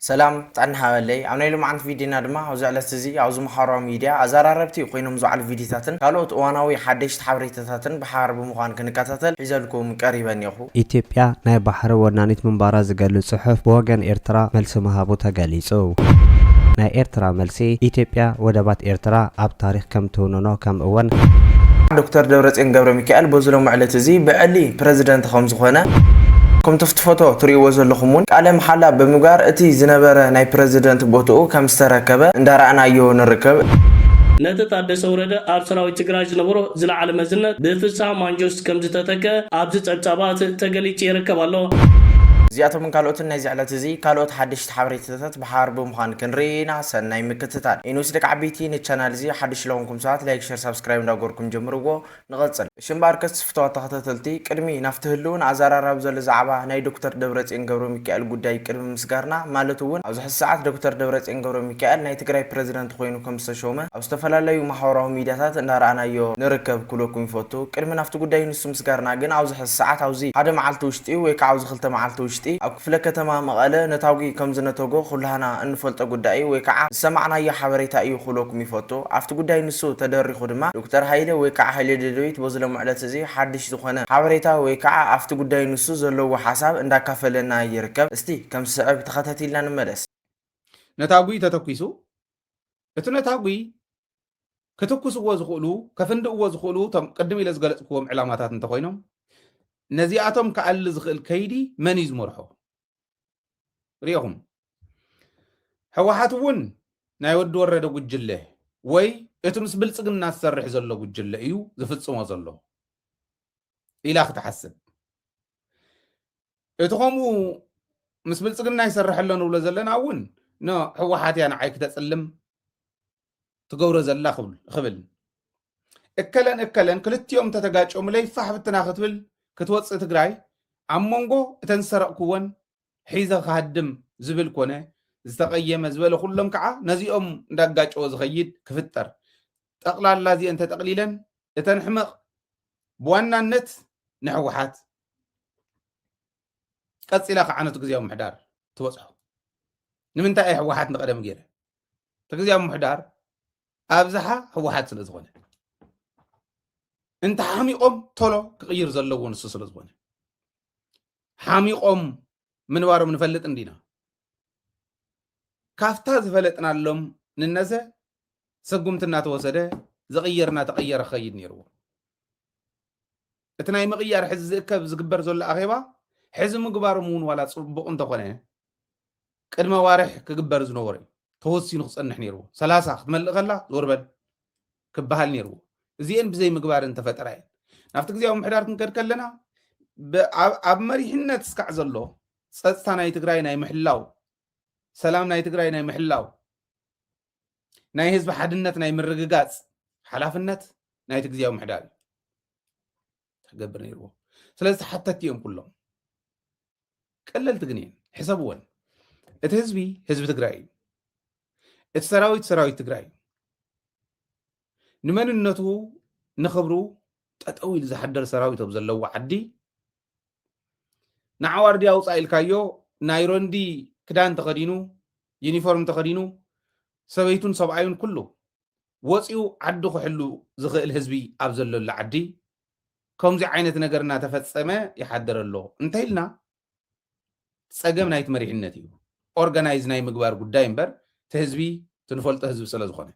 ሰላም ጣን ሓበለይ ኣብ ናይ ሎማዓንቲ ቪድዮና ድማ ኣብዚ ዕለት እዚ ኣብዚ ማሕበራዊ ሚድያ ኣዘራረብቲ ኮይኖም ዝዓሉ ቪድዮታትን ካልኦት እዋናዊ ሓደሽቲ ሓበሬታታትን ብሓባር ብምዃን ክንከታተል ሒዘልኩም ቀሪበን እኒኹ። ኢትዮጵያ ናይ ባሕሪ ወናኒት ምንባራ ዝገልጽ ጽሑፍ ብወገን ኤርትራ መልሲ ምሃቡ ተገሊጹ። ናይ ኤርትራ መልሲ ኢትዮጵያ ወደባት ኤርትራ ኣብ ታሪኽ ከም ትውንኖ ከም እወን ዶክተር ደብረጽዮን ገብረ ሚካኤል በዝሎም ዕለት እዚ ብዕሊ ፕሬዝዳንት ከም ዝኾነ كم تفتفوتو تريو زلخمون قال محلا بمغار اتي زنبره ناي بريزيدنت بوتو كم استركبه اندارنا يو نركب نتتعدس ورده ارسلاوي تግራይ ዝነበሮ ዝለዓለ መዝነት ብፍሳ ማንጆስ ከም ዝተተከ ኣብዚ ጸብጻባት ተገሊጽ ይርከባሎ زياتو من كالوت نايز على تزي كالوت حدش حبريتات بحرب مخان كنرينا سناي مكتتال انوس دك عبيتي نشانل زي حدش لونكم ساعات لايك شير سبسكرايب نداغوركم جمرغو نغصل شمباركس فتوات تختتلتي قدمي نفتهلون ازاراراب زل زعبا ناي دكتور دبرصين ገብረ ሚካኤል ጉዳይ ቅድም ምስጋርና ማለቱውን ኣብዚ ሰዓት ዶክተር ደብረጽዮን ገብረ ሚካኤል ናይ ትግራይ ፕሬዝዳንት ኮይኑ ከም ዝተሾመ ኣብ ዝተፈላለዩ ማሕበራዊ ሚድያታት እንዳራናዮ ንርከብ ኩለኩም ይፈቱ ቅድም ናፍቲ ጉዳይ ንሱ ምስጋርና ግን ኣብዚ ሰዓት ኣብዚ ሓደ መዓልቲ ውሽጢ ወይ ከዓ ኣብዚ ክልተ መዓልቲ ውሽጢ ኣብ ክፍለ ከተማ መቐለ ነታውቂ ከም ዝነተጎ ኩላና እንፈልጦ ጉዳይ ወይ ከዓ ሰማዕናዮ ሓበሬታ እዩ ኩለኩም ይፈቱ ኣብቲ ጉዳይ ንሱ ተደሪኹ ድማ ዶክተር ሃይለ ወይ ከዓ ሃይለ ደደቢት በዝሎም ዕለት እዚ ሓድሽ ዝኾነ ሓበሬታ ወይ ከዓ ኣብቲ ጉዳይ ንሱ ዘለዎ ሓሳብ እንዳካፈለና ይርከብ እስቲ ከም ስዕብ ተኸታቲልና ንመለስ ነታጉ ተተኩሱ እቲ ነታጉ ከተኩስዎ ዝኽእሉ ከፍንድእዎ ዝኽእሉ ቅድም ኢለ ዝገለጽክዎም ዕላማታት እንተኮይኖም ነዚኣቶም ከኣል ዝኽእል ከይዲ መን እዩ ዝመርሖ ሪኢኹም ሕወሓት እውን ናይ ወዲ ወረደ ጉጅለ ወይ እቲ ምስ ብልጽግና ዝሰርሕ ዘሎ ጉጅለ እዩ ዝፍጽሞ ዘሎ ኢላ ክትሓስብ እቲ ከምኡ ምስ ብልጽግና ይሰርሐሎ ንብሎ ዘለና እውን ሕወሓት እያ ንዓይ ክተጽልም ትገብሮ ዘላ ክብል እከለን ክልቲኦም ተተጋጨሙ ለይፋሕ ብትና ክትብል ክትወፅእ ትግራይ ኣብ መንጎ እተን ዝሰረቕክዎን ሒዘ ክሃድም ዝብል ኮነ ዝተቐየመ ዝበለ ኩሎም ከዓ ነዚኦም እንዳጋጨዎ ዝኸይድ ክፍጠር ጠቕላላ እዚአን ተጠቕሊለን እተን ሕመቕ ብዋናነት ንሕወሓት ቀፂላ ከዓ ነቲ ግዜያዊ ምሕዳር ትበፅሖ ንምንታይ ኣይ ሕወሓት ንቐደም ገይረ እቲ ግዜያዊ ምሕዳር ኣብዝሓ ሕወሓት ስለ ዝኾነ انت حاميقوم تولو كغير زلو نسو سلا زبونه حاميقوم منوارو منفلط اندينا كافتا زفلطنا لهم ننزه سغمتنا توسده زغيرنا تغير خيد نيرو اتناي مغيار حز كب زغبر زل اخيبا حز مغبار مون ولا صبق انت خونه قدم وارح كغبر زنوري توسينو خصنح نيرو 30 تملق خلا زوربل كبحال نيرو زين بزي مقبار انت فترين نافت غزياو محدار كنكد كلنا اب مريحنت اسكع زلو صصتا ناي تግራይ ناي محلاو سلام ناي تግራይ ناي محلاو ناي حزب حدنت ناي مرغغاص حلافنت ناي تغزياو محدار تغبر نيرو سلاذ حتتيهم كلهم قللت غنين حسابون ات حزبي حزب تግራይ ات سراويت تግራይ ንመንነቱ ንኽብሩ ጠጠው ኢሉ ዝሓደር ሰራዊት ኣብ ዘለዎ ዓዲ ንዓዋርዲ ኣውፃእ ኢልካዮ ናይ ሮንዲ ክዳን ተኸዲኑ ዩኒፎርም ተኸዲኑ ሰበይቱን ሰብኣዩን ኩሉ ወፂኡ ዓዲ ክሕሉ ዝኽእል ህዝቢ ኣብ ዘለሉ ዓዲ ከምዚ ዓይነት ነገር እናተፈፀመ ይሓደር ኣሎ እንታይ ኢልና ፀገም ናይቲ መሪሕነት እዩ ኦርጋናይዝ ናይ ምግባር ጉዳይ እምበር እቲ ህዝቢ ትንፈልጦ ህዝቢ ስለ ዝኾነ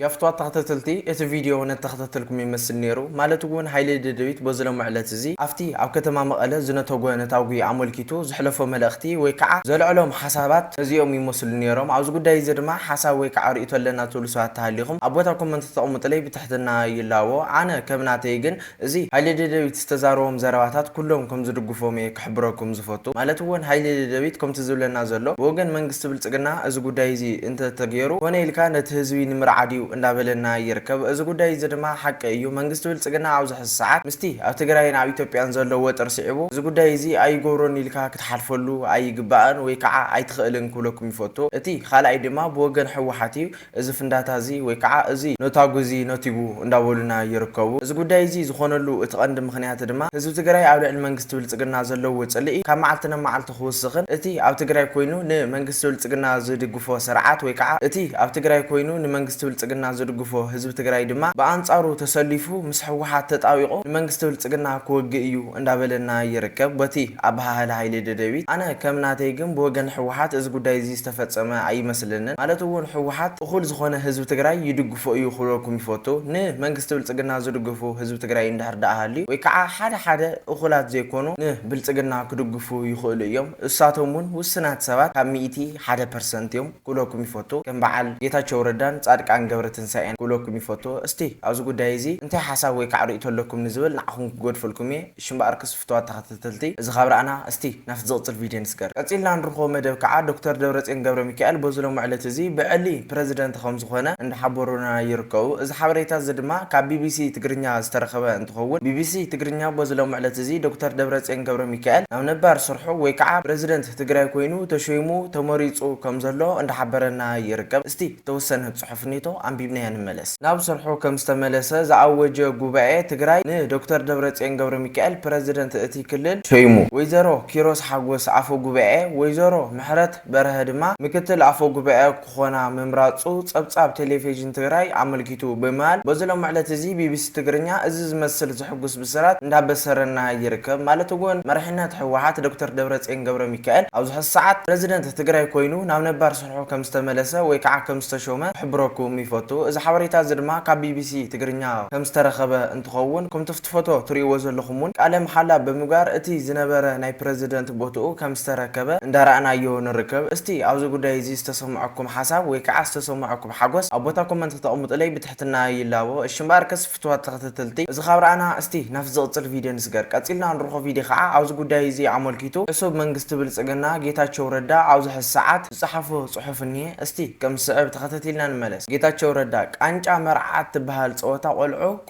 يفتوات تختتلتي ات فيديو نتختتلكم يمثل نيرو مالتون هايلي ددبيت بزلو معلت زي افتي او كتما مقاله زنتوغو نتاوغي عملكيتو زحلفو ملختي ويكع زلعلهم حسابات زيوم يمثل نيروم عاوز غداي زدما حساب ويكع ريتو لنا تولسات تهليكم ابوتا كومنت تقومط لي بتحتنا يلاو انا كمناتي جن زي هايلي ددبيت استزاروم زرواتات كلهم كم زدغفوم يكحبركم زفوتو مالتون هايلي ددبيت كم تزولنا زلو وغن منغست بلصقنا از غداي زي انت تغيرو ونيلكا نت حزبي نمرعديو እንዳበለና ይርከብ እዚ ጉዳይ እዚ ድማ ሓቂ እዩ መንግስቲ ብልጽግና ኣብዚ ሕዚ ሰዓት ምስቲ ኣብ ትግራይን ኣብ ኢትዮጵያን ዘለዎ ጥርሲዕቡ እዚ ጉዳይ እዚ ኣይጎሮን ኢልካ ክትሓልፈሉ ኣይግባእን ወይ ከዓ ኣይትኽእልን ክብለኩም ይፈቱ እቲ ካልኣይ ድማ ብወገን ሕወሓት እዩ እዚ ፍንዳታ እዚ ወይ ከዓ እዚ ኖታጉዚ ኖቲጉ እንዳበሉና ይርከቡ እዚ ጉዳይ እዚ ዝኾነሉ እቲ ቀንዲ ምክንያት ድማ ህዝቢ ትግራይ ኣብ ልዕሊ መንግስቲ ብልጽግና ዘለዎ ጽልኢ ካብ መዓልትና መዓልቲ ክውስኽን እቲ ኣብ ትግራይ ኮይኑ ንመንግስቲ ብልጽግና ዝድግፎ ስርዓት ወይ ከዓ እቲ ኣብ ትግራይ ኮይኑ ንመንግስቲ ብልጽግና ዝድግፎ ህዝቢ ትግራይ ድማ በአንጻሩ ተሰሊፉ ምስ ሕወሓት ተጣዊቆ ንመንግስቲ ብልጽግና ክወግእ እዩ እንዳበለና ይርከብ በቲ ኣባሃለ ሃይለ ደደቢት ኣነ ከም ናተይ ግን ብወገን ሕወሓት እዚ ጉዳይ እዚ ዝተፈጸመ ኣይመስለንን ማለት እውን ሕወሓት እኹል ዝኾነ ህዝቢ ትግራይ ይድግፎ እዩ ክብለኩም ይፈቱ ንመንግስቲ ብልጽግና ዝድግፉ ህዝቢ ትግራይ እንድሕር ዳኣሃሊ ወይ ከዓ ሓደ እኹላት ዘይኮኑ ንብልጽግና ክድግፉ ይኽእሉ እዮም እሳቶም እውን ውስናት ሰባት ካብ 101% እዮም ክብለኩም ይፈቱ ከም በዓል ጌታቸው ረዳን ጻድቃን ገብረትንሳኤን ክብለኩም ይፈቱ እስቲ ኣብዚ ጉዳይ እዚ እንታይ ሓሳብ ወይ ከዓ ርእይቶ ኣለኩም ንዝብል ንዓኹም ክጎድፈልኩም እየ ሽምባር ክስፍትዋት ተኸታተልቲ እዚ ካብራኣና እስቲ ናፍቲ ዝቕፅል ቪድዮ ንስገር ቀፂልና ንርኽቦ መደብ ከዓ ዶክተር ደብረጽዮን ገብረ ሚካኤል በዝሎም ዕለት እዚ ብዕሊ ፕረዚደንት ከም ዝኾነ እንዳሓበሩና ይርከቡ እዚ ሓበሬታ እዚ ድማ ካብ ቢቢሲ ትግርኛ ዝተረኸበ እንትኸውን ቢቢሲ ትግርኛ በዝሎም ዕለት እዚ ዶክተር ደብረጽዮን ገብረ ሚካኤል ናብ ነባር ስርሑ ወይ ከዓ ፕረዚደንት ትግራይ ኮይኑ ተሾይሙ ተመሪፁ ከም ዘሎ እንዳሓበረና ይርከብ እስቲ ተወሰነ ጽሑፍ ኔቶ አንቢብና ንመለስ ናብ ስርሑ ከም ዝተመለሰ ዝኣወጀ ጉባኤ ትግራይ ንዶክተር ደብረጽዮን ገብረ ሚካኤል ፕረዚደንት እቲ ክልል ሾይሙ ወይዘሮ ኪሮስ ሓጎስ ኣፈ ጉባኤ ወይዘሮ ምሕረት በረሀ ድማ ምክትል ኣፈ ጉባኤ ክኾና ምምራፁ ጸብጻብ ቴሌቪዥን ትግራይ ኣመልኪቱ በመሃል በዝሎም ዕለት እዚ ቢቢሲ ትግርኛ እዚ ዝመስል ዝሕጉስ ብስራት እንዳበሰረና ይርከብ ማለት እውን መራሕነት ሕወሓት ዶክተር ደብረጽዮን ገብረ ሚካኤል ኣብዚ ሕዚ ሰዓት ፕረዚደንት ትግራይ ኮይኑ ናብ ነባር ስርሑ ከም ዝተመለሰ ወይ ከዓ ከም ዝተሾመ ሕብረኩም ይፈቱ እዚ ሓበሬታ እዚ ድማ ካብ ቢቢሲ ትግርኛ ከም ዝተረኸበ እንትኸውን ከም ትፍትፈቶ ትሪእዎ ዘለኹም እውን ቃለ መሓላ ብምግባር እቲ ዝነበረ ናይ ፕረዚደንት ቦትኡ ከም ዝተረከበ እንዳረኣናዮ ንርከብ እስቲ ኣብዚ ጉዳይ እዚ ዝተሰምዐኩም ሓሳብ ወይ ከዓ ዝተሰምዐኩም ሓጎስ ኣብ ቦታ ኮመንት ተቐምጡለይ ብትሕትና ይላቦ እሽምባር ከስፍትዋት ተኸታተልቲ እዚ ካብራኣና እስቲ ናፍ ዝቕፅል ቪድዮ ንስገር ቀፂልና ንርኾ ቪድዮ ከዓ ኣብዚ ጉዳይ እዚ ኣመልኪቱ ዕሱብ መንግስቲ ብልጽግና ጌታቸው ረዳ ኣብዚ ሕዚ ሰዓት ዝፀሓፎ ጽሑፍ እኒሄ እስቲ ከም ስዕብ ተኸታቲልና ንመለስ ጌታቸው ረዳ ቃንጫ መርዓት ትበሃል ፀወታ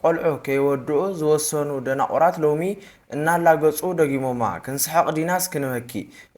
ቆልዑ ከይወድኡ ዝወሰኑ ደናቁራት ሎሚ እናላገጹ ደጊሞማ ክንስሐቅ ዲናስ ክንበኪ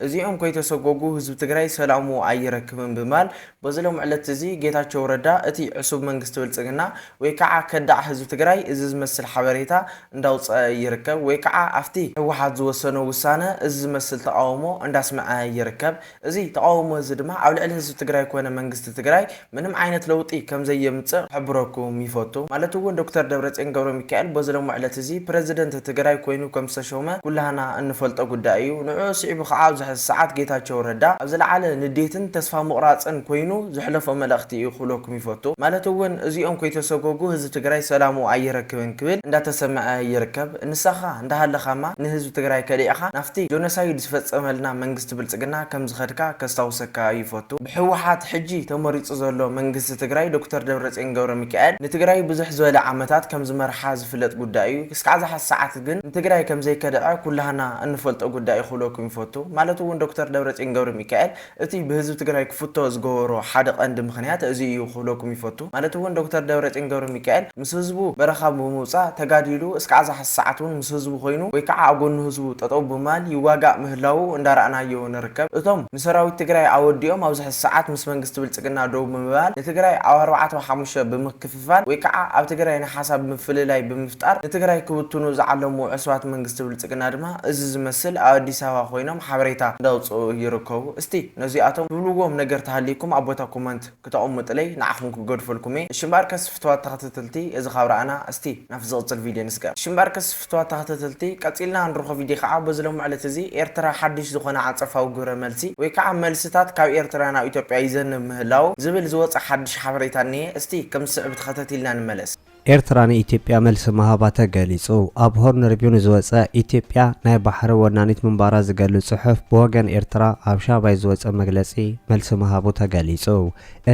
እዚኦም ከይተሰጎጉ ህዝብ ትግራይ ሰላሙ ኣይረክብን ብማል በዝሎም ዕለት እዚ ጌታቸው ረዳ እቲ ዕሱብ መንግስቲ ብልጽግና ወይ ከዓ ከዳዕ ህዝብ ትግራይ እዚ ዝመስል ሓበሬታ እንዳውፅአ ይርከብ ወይ ከዓ ኣፍቲ ሕወሓት ዝወሰነ ውሳነ እዚ ዝመስል ተቃውሞ እንዳስመዐ ይርከብ እዚ ተቃውሞ እዚ ድማ ኣብ ልዕሊ ህዝብ ትግራይ ኮነ መንግስቲ ትግራይ ምንም ዓይነት ለውጢ ከም ዘየምጽእ ሕብረኩም ይፈቱ ማለት እውን ዶክተር ደብረጽዮን ገብረ ሚካኤል በዝሎም ዕለት እዚ ፕረዚደንት ትግራይ ኮይኑ ከም ዝተሾመ ኩላህና እንፈልጦ ጉዳይ እዩ ንዑ ስዒቡ ከዓ ኣብዚ ሕዚ ሰዓት ጌታቸው ረዳ ኣብ ዝለዓለ ንዴትን ተስፋ ምቕራፅን ኮይኑ ዝሕለፈ መልእኽቲ እዩ ክብለኩም ይፈቱ ማለት እውን እዚኦም ከይተሰጎጉ ህዝቢ ትግራይ ሰላሙ ኣይረክብን ክብል እንዳተሰምዐ ይርከብ ንስኻ እንዳሃለኻማ ንህዝቢ ትግራይ ከዲእኻ ናፍቲ ጆኖሳይድ ዝፈፀመልና መንግስቲ ብልጽግና ከም ዝኸድካ ከስታውሰካ ይፈቱ ብሕወሓት ሕጂ ተመሪፁ ዘሎ መንግስቲ ትግራይ ዶክተር ደብረጽዮን ገብረ ሚካኤል ንትግራይ ብዙሕ ዝበለ ዓመታት ከም ዝመርሓ ዝፍለጥ ጉዳይ እዩ ክሳብ ዝሓ ሰዓት ግን ንትግራይ ከም ዘይከደዐ ኩላህና እንፈልጦ ጉዳይ ክብለኩም ይፈቱ ማለት እውን ዶክተር ደብረጽዮን ገብረ ሚካኤል እቲ ብህዝቢ ትግራይ ክፍቶ ዝገበሮ ሓደ ቀንዲ ምክንያት እዚ እዩ ክብለኩም ይፈቱ ማለት እውን ዶክተር ደብረጽዮን ገብረ ሚካኤል ምስ ህዝቡ በረኻ ብምውፃእ ተጋዲሉ እስካዕ ዝሓ ሰዓት እውን ምስ ህዝቡ ኮይኑ ወይ ከዓ ኣብ ጎኑ ህዝቡ ጠጠው ብማል ይዋጋእ ምህላው እንዳረኣናዮ ንርከብ እቶም ንሰራዊት ትግራይ ኣወዲኦም ኣብዚ ሕዚ ሰዓት ምስ መንግስቲ ብልጽግና ደው ብምባል ንትግራይ ኣብ 4-5 ብምክፍፋል ወይ ከዓ ኣብ ትግራይ ንሓሳብ ምፍልላይ ብምፍጣር ንትግራይ ክብትኑ ዝዓለሙ ዕስዋት መንግስቲ ብልጽግና ድማ እዚ ዝመስል ኣብ አዲስ አበባ ኮይኖም ሓበሬታ እንዳውፅኡ ይርከቡ እስቲ ነዚኣቶም ትብልዎም ነገር ተሃሊኩም ኣብ ቦታ ኮመንት ክተቐምጡለይ ንዓኹም ክገድፈልኩም እየ ሽምባር ከስፍትዋት ተኸታተልቲ እዚ ካብራኣና እስቲ ናፍ ዝቕፅል ቪድዮ ንስገር ሽምባር ከስፍትዋት ተኸታተልቲ ቀፂልና ንርኾ ቪድዮ ከዓ በዝሎም ዕለት እዚ ኤርትራ ሓድሽ ዝኾነ ዓፀፋዊ ግብረ መልሲ ወይ ከዓ መልስታት ካብ ኤርትራ ናብ ኢትዮጵያ ይዘንብ ምህላው ዝብል ዝወፅእ ሓድሽ ሓበሬታ እኒሄ እስቲ ከም ስዕብ ተኸታቲልና ንመለስ ኤርትራ ንኢትዮጵያ መልሲ ምሃባ ተገሊጹ ኣብ ሆርን ሪቪው ዝወፀ ኢትዮጵያ ናይ ባሕሪ ወናኒት ምንባራ ዝገልጽ ጽሑፍ ብወገን ኤርትራ ኣብ ሻባይ ዝወፀ መግለጺ መልሲ ምሃቡ ተገሊጹ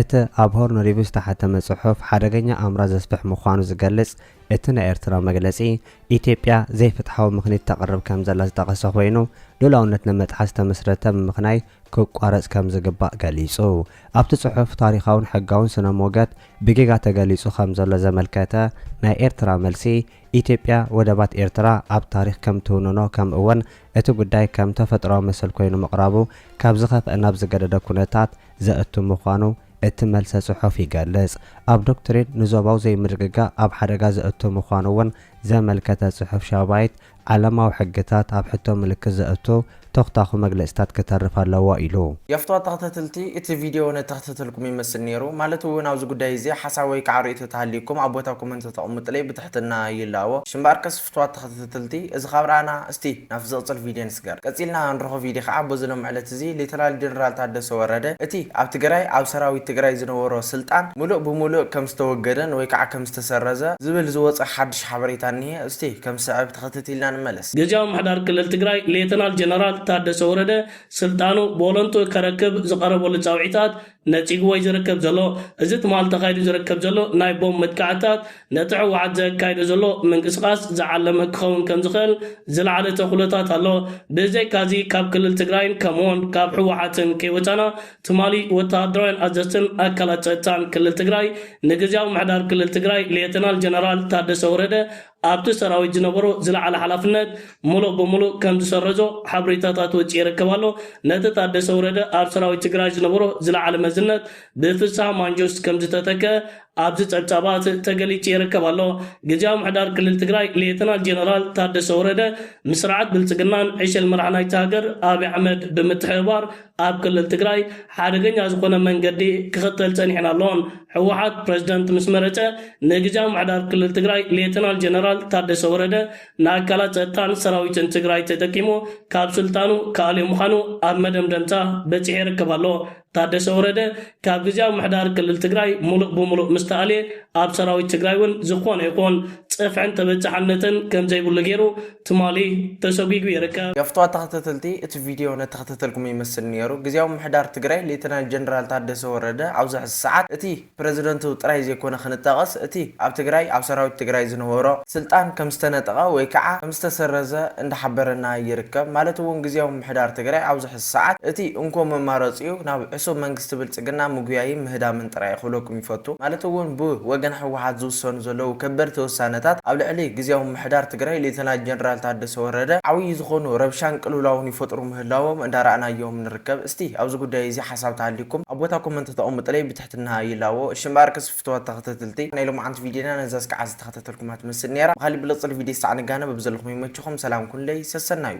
እቲ ኣብ ሆርን ሪቪው ዝተሓተመ ጽሑፍ ሓደገኛ ኣምራ ዘስፍሕ ምዃኑ ዝገልጽ እቲ ናይ ኤርትራ መግለጺ ኢትዮጵያ ዘይፍትሓዊ ምኽንያት ተቕርብ ከም ዘላ ዝጠቐሰ ኮይኑ ሉላውነት ንመጥሓስ ተመስረተ ብምኽናይ ክቋረጽ ከም ዝግባእ ገሊጹ ኣብቲ ጽሑፍ ታሪኻውን ሕጋውን ስነ ሞገድ ብጌጋ ተገሊጹ ከም ዘሎ ዘመልከተ ናይ ኤርትራ መልሲ ኢትዮጵያ ወደባት ኤርትራ ኣብ ታሪኽ ከም ትውንኖ ከም እወን እቲ ጉዳይ ከም ተፈጥሯዊ መሰል ኮይኑ ምቕራቡ ካብ ዝኸፍአ ናብ ዝገደደ ኩነታት ዘእቱ ምዃኑ እቲ መልሰ ጽሑፍ ይገልጽ ኣብ ዶክትሪን ንዞባው ዘይምርግጋ ኣብ ሓደጋ ዘእቱ ምዃኑ እውን ዘመልከተ ጽሑፍ ሻባይት ዓለማዊ ሕግታት ኣብ ሕቶ ምልክት ዘእቱ ተኽታኹ መግለጽታት ከተርፍ ኣለዎ ኢሉ የፍትዋ ተኸታተልቲ እቲ ቪድዮ ነተኸታተልኩም ይመስል ነይሩ ማለት እውን ኣብዚ ጉዳይ እዚ ሓሳብ ወይ ከዓ ርእይቶ ተሃልይኩም ኣብ ቦታ ኮመንት ተቐምጡለይ ብትሕትና ይላዎ ሽምባርከስ ፍትዋ ተኸታተልቲ እዚ ኻብራና እስቲ ናብ ዝቕፅል ቪድዮ ንስገር ቀፂልና ንረኸ ቪድዮ ከዓ በዝሎም ዕለት እዚ ሌተናል ጀነራል ታደሰ ወረደ እቲ ኣብ ትግራይ ኣብ ሰራዊት ትግራይ ዝነበሮ ስልጣን ሙሉእ ብሙሉእ ከም ዝተወገደን ወይ ከዓ ከም ዝተሰረዘ ዝብል ዝወፅእ ሓድሽ ሓበሬታ እኒሄ እስቲ ከም ስዕብ ተኸታቲልና ንመለስ ጊዜያዊ ምሕዳር ክልል ትግራይ ሌተናል ጀነራል ታደሰ ወረደ ስልጣኑ ቦለንቶ ከረክብ ዝቀረበሉ ጻውዒታት ነፂግዎ ዝርከብ ዘሎ እዚ ትማል ተኻይዱ ዝርከብ ዘሎ ናይ ቦም መጥቃዕታት ነቲ ሕወሓት ዘካይዱ ዘሎ ምንቅስቃስ ዝዓለመ ክኸውን ከም ዝኽእል ዝለዓለ ተኽእሎታት ኣሎ ብዘይ ካዚ ካብ ክልል ትግራይን ከምኡውን ካብ ሕወሓትን ከይወፃና ትማሊ ወተሃደራውን ኣዘዝትን ኣካላት ጸጥታን ክልል ትግራይ ንጊዜያዊ ምሕዳር ክልል ትግራይ ሌተናል ጀነራል ታደሰ ወረደ ኣብቲ ሰራዊት ዝነበሮ ዝለዓለ ሓላፍነት ሙሉእ ብሙሉእ ከም ዝሰረዞ ሓበሬታታት ወፂ ይርከባሎ ነቲ ታደሰ ወረደ ኣብ ሰራዊት ትግራይ ዝነበሮ ዝለዓለ መዝነት ብፍሳህ ማንጆስ ከም ዝተተከ ኣብዚ ጸብጻባት ተገሊጹ ይርከባሎ ጊዜያዊ ምሕዳር ክልል ትግራይ ሌተናል ጀነራል ታደሰ ወረደ ምስራዓት ብልጽግናን ዕሸል መራሒ ናይቲ ሃገር ኣብይ ኣሕመድ ብምትሕብባር ኣብ ክልል ትግራይ ሓደገኛ ዝኾነ መንገዲ ክኽተል ጸኒሕና ኣለዎን ሕወሓት ፕሬዝደንት ምስ መረፀ ንጊዜያዊ ምሕዳር ክልል ትግራይ ሌተናል ጀነራል ታደሰ ወረደ ንኣካላት ጸጥታን ሰራዊትን ትግራይ ተጠቂሙ ካብ ስልጣኑ ካልእ ምዃኑ ኣብ መደምደምታ በፂሑ ይርከባሎ ታደሰ ወረደ ካብ ጊዜያዊ ምሕዳር ክልል ትግራይ ሙሉእ ብሙሉእ ምስተኣልየ ኣብ ሰራዊት ትግራይ እውን ዝኾነ ይኹን ጽፍዕን ተበጻሕነትን ከም ዘይብሉ ገይሩ ትማሊ ተሰጊጉ ይርከብ የፍትዋ ተኸታተልቲ እቲ ቪድዮ ነተኸታተልኩም ይመስል ነይሩ ጊዜያዊ ምሕዳር ትግራይ ሌተናል ጀነራል ታደሰ ወረደ ኣብዚ ሕዚ ሰዓት እቲ ፕሬዝደንቱ ጥራይ ዘይኮነ ክንጠቐስ እቲ ኣብ ትግራይ ኣብ ሰራዊት ትግራይ ዝነበሮ ስልጣን ከም ዝተነጠቐ ወይ ከዓ ከም ዝተሰረዘ እንዳሓበረና ይርከብ ማለት እውን ጊዜያዊ ምሕዳር ትግራይ ኣብዚ ሕዚ ሰዓት እቲ እንኮ መማረፂኡ ናብ ዕሱብ መንግስቲ ብልጽግና ምግያይ ምህዳምን ጥራይ ክብለኩም ይፈቱ ማለት እውን ብወገን ሕወሓት ዝውሰኑ ዘለዉ ከበድቲ ውሳነታት ኣብ ልዕሊ ጊዜያዊ ምሕዳር ትግራይ ሌተናል ጀነራል ታደሰ ወረደ ዓብይ ዝኾኑ ረብሻን ቅልውላውን ይፈጥሩ ምህላዎም እንዳረኣናዮም ንርከብ እስቲ ኣብዚ ጉዳይ እዚ ሓሳብ ተሃልይኩም ኣብ ቦታ ኮመንት ተቐምጡለይ ብትሕትና ይላዎ ሽምባርከስ ፍትዋ ተኸታተልቲ ናይ ሎማዓንቲ ቪድዮና ነዛስ ከዓ ዝተኸታተልኩም ትመስል ነይራ ብኻሊእ ብልፅል ቪድዮ ሳዕ ንጋነ በብዘለኹም ይመችኹም ሰላም ኩንለይ ሰሰናዩ